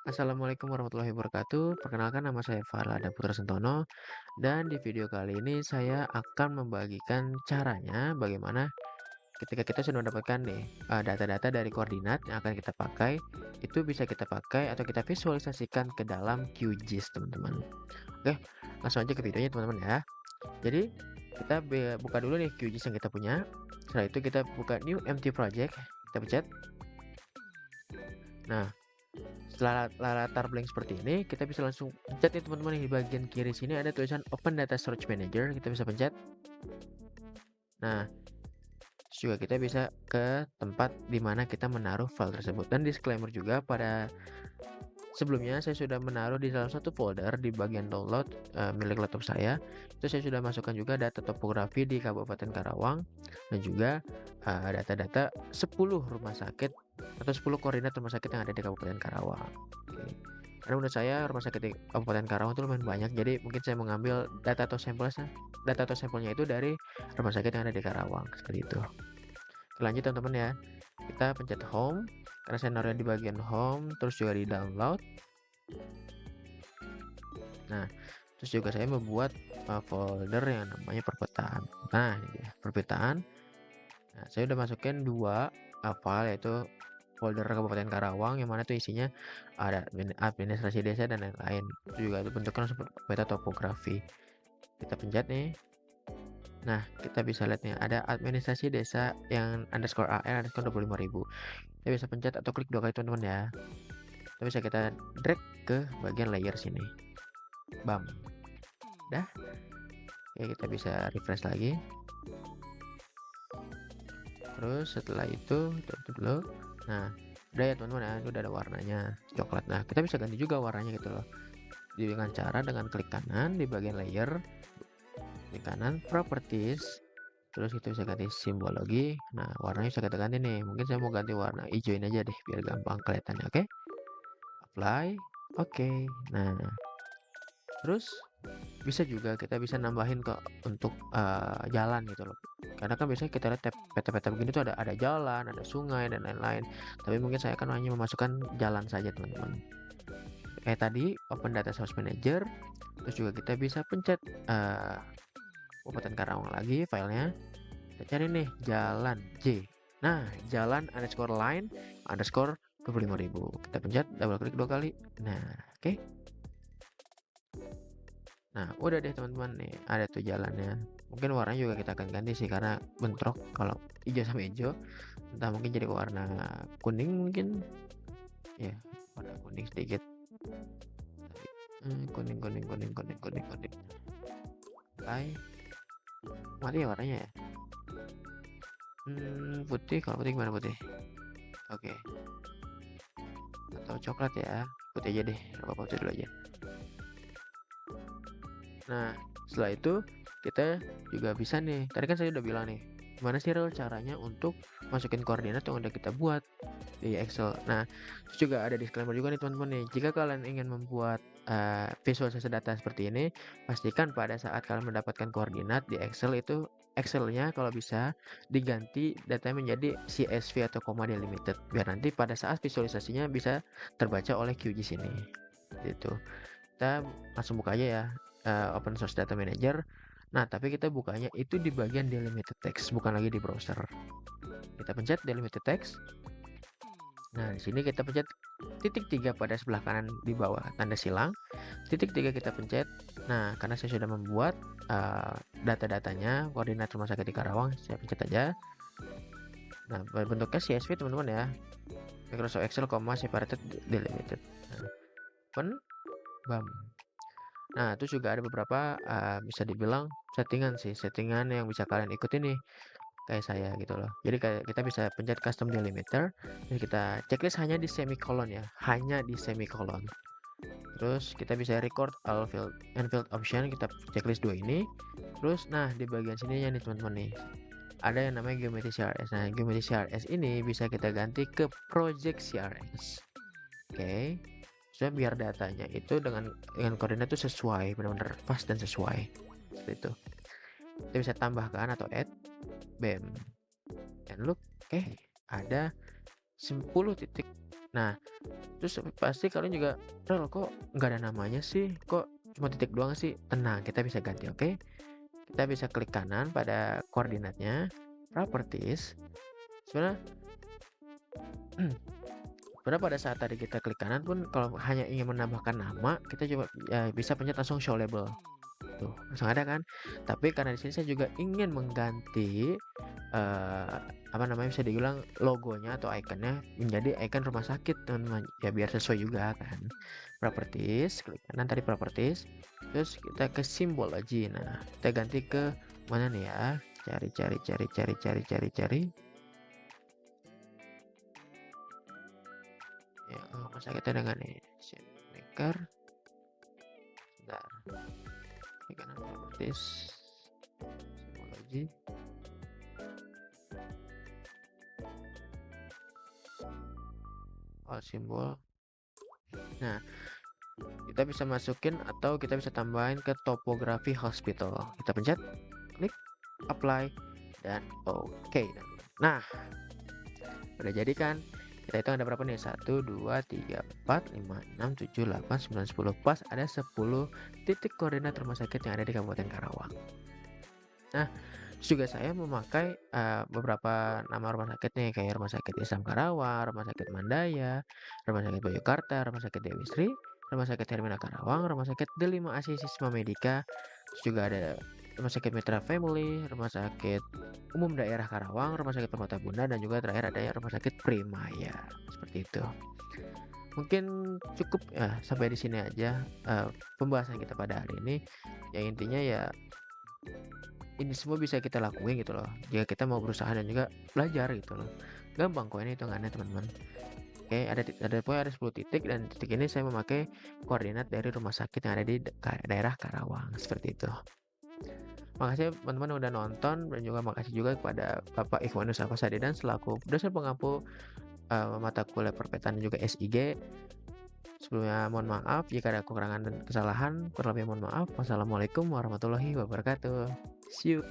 Assalamualaikum warahmatullahi wabarakatuh. Perkenalkan nama saya Farhada Putra Sentono dan di video kali ini saya akan membagikan caranya bagaimana ketika kita sudah mendapatkan nih data-data dari koordinat yang akan kita pakai itu bisa kita pakai atau kita visualisasikan ke dalam QGIS teman-teman. Oke, langsung aja ke videonya teman-teman ya. Jadi kita buka dulu nih QGIS yang kita punya. Setelah itu kita buka new empty project, kita pencet. Nah, setelah latar blank seperti ini, kita bisa langsung pencet nih teman-teman di bagian kiri sini ada tulisan Open Data Storage Manager, kita bisa pencet. Nah, terus juga kita bisa ke tempat di mana kita menaruh file tersebut. Dan disclaimer juga pada sebelumnya saya sudah menaruh di salah satu folder di bagian download milik laptop saya. Itu saya sudah masukkan juga data topografi di Kabupaten Karawang dan juga data-data 10 rumah sakit atau 10 koordinat rumah sakit yang ada di Kabupaten Karawang. Oke. Karena menurut saya rumah sakit di Kabupaten Karawang itu lumayan banyak, jadi mungkin saya mengambil data atau sampelnya itu dari rumah sakit yang ada di Karawang, seperti itu. Oke, lanjut teman-teman ya. Kita pencet home, karena saya naruhnya di bagian home, terus juga di download. Nah, terus juga saya membuat folder yang namanya perpetaan. Nah, ini dia, perpetaan. Nah, saya udah masukin dua file yaitu folder Kabupaten Karawang yang mana tuh isinya ada administrasi desa dan lain-lain. Itu juga itu bentuknya seperti peta topografi. Kita pencet nih. Nah, kita bisa lihat nih ada administrasi desa yang underscore AR underscore 25.000. Kita bisa pencet atau klik dua kali teman-teman ya. Kita bisa kita drag ke bagian layer sini. Bam. Dah. Oke, kita bisa refresh lagi. Terus setelah itu tutup dulu. Nah, udah ya teman-teman ya, ini udah ada warnanya coklat. Nah, kita bisa ganti juga warnanya gitu loh. Dengan cara dengan klik kanan di bagian layer, klik kanan properties, terus kita bisa ganti simbologi. Nah, warnanya bisa kita ganti nih. Mungkin saya mau ganti warna hijauin aja deh biar gampang kelihatannya. Oke. Apply. Oke. Nah, terus bisa juga kita bisa nambahin ke untuk jalan gitu loh. Karena kan biasanya kita lihat peta-peta begini tuh ada jalan, ada sungai dan lain-lain. Tapi mungkin saya akan hanya memasukkan jalan saja teman-teman. Kayak tadi Open Data Source Manager, terus juga kita bisa pencet Kabupaten Karawang lagi filenya. Kita cari nih jalan J. Nah, jalan underscore line underscore 25.000. Kita pencet double klik dua kali. Nah, oke. Nah, udah deh teman-teman nih, ada tuh jalannya. Mungkin warnanya juga kita akan ganti sih karena bentrok kalau hijau sama hijau. Entah mungkin jadi warna kuning mungkin. Ya, warna kuning sedikit. Kuning kuning kuning kuning kuning kuning. Hai. Mati ya warnanya ya. Putih, kalau putih gimana putih? Oke. Atau coklat ya. Putih aja deh, apa putih dulu aja. Nah, setelah itu kita juga bisa nih. Tadi kan saya udah bilang nih, gimana sih real caranya untuk masukin koordinat yang udah kita buat di Excel. Nah, terus juga ada disclaimer juga nih teman-teman nih. Jika kalian ingin membuat visualisasi data seperti ini, pastikan pada saat kalian mendapatkan koordinat di Excel itu Excelnya kalau bisa diganti datanya menjadi CSV atau comma delimited biar nanti pada saat visualisasinya bisa terbaca oleh QGIS ini. Gitu. Kita langsung buka aja ya Open Source Data Manager. Nah, tapi kita bukanya itu di bagian delimited text, bukan lagi di browser. Kita pencet delimited text. Nah, di sini kita pencet titik 3 pada sebelah kanan di bawah tanda silang. Titik 3 kita pencet. Nah, karena saya sudah membuat data-datanya, koordinat rumah sakit di Karawang, saya pencet aja. Nah, bentuknya CSV teman-teman ya. Microsoft Excel, separated delimited. Nah, open, bam. Nah, itu juga ada beberapa bisa dibilang settingan yang bisa kalian ikuti nih kayak saya gitu loh. Jadi kayak kita bisa pencet custom delimiter, jadi kita checklist hanya di semicolon ya, hanya di semicolon. Terus kita bisa record all field and field option, kita checklist dua ini. Terus nah di bagian sininya nih teman-teman nih, ada yang namanya geometry CRS. Nah, geometry CRS ini bisa kita ganti ke project CRS. Oke. Saya biar datanya itu dengan koordinat itu sesuai, benar-benar pas dan sesuai. Seperti itu. Kita bisa tambahkan atau add bam. And look, ada 10 titik. Nah, Terus pasti kalian juga, "Rel, kok nggak ada namanya sih? Kok cuma titik doang sih?" Tenang, kita bisa ganti, oke? Kita bisa klik kanan pada koordinatnya, properties. Sebenarnya sebenarnya pada saat tadi kita klik kanan pun kalau hanya ingin menambahkan nama, kita coba bisa pencet langsung show label. Tuh, langsung ada kan? Tapi karena di sini saya juga ingin mengganti apa namanya, bisa dibilang logonya atau ikonnya menjadi ikon rumah sakit, teman-teman. Ya biar sesuai juga kan. Properties, klik kanan tadi properties, terus kita ke simbology. Nah, kita ganti ke mana nih ya? Cari cari cari cari cari cari cari. Ya, rumah sakitnya dengan ini. Maker. Bentar. Klik kanan properties. Simbology. Simbol. Nah, kita bisa masukin atau kita bisa tambahin ke topografi hospital. Kita pencet, klik, apply, dan oke. Nah, udah jadi kan? Kita hitung ada berapa nih? 1, 2, 3, 4, 5, 6, 7, 8, 9, 10. Pas ada 10 titik koordinat rumah sakit yang ada di Kabupaten Karawang. Nah, juga saya memakai beberapa nama rumah sakit nih, kayak Rumah Sakit Islam Karawang, Rumah Sakit Mandaya, Rumah Sakit Bayangkara, Rumah Sakit Dewi Sri, Rumah Sakit Hermina Karawang, Rumah Sakit Delima Asih Sisma Medika, terus juga ada Rumah Sakit Mitra Family, Rumah Sakit Umum Daerah Karawang, Rumah Sakit Permata Bunda, dan juga terakhir ada Rumah Sakit Primaya. Seperti itu. Mungkin cukup ya sampai di sini aja pembahasan kita pada hari ini. Yang intinya ya ini semua bisa kita lakuin gitu loh, jika kita mau berusaha dan juga belajar gitu loh. Gampang kok ini hitungannya, teman-teman. Oke, ada pokoknya ada 10 titik, dan titik ini saya memakai koordinat dari rumah sakit yang ada di daerah Karawang, seperti itu. Makasih teman-teman udah nonton, dan juga makasih juga kepada Bapak Ikhwanus Afasadidan selaku dosen pengampu mata kuliah perpetaan dan juga SIG. Sebelumnya mohon maaf jika ada kekurangan dan kesalahan, kurang lebih mohon maaf. Wassalamualaikum warahmatullahi wabarakatuh. See you.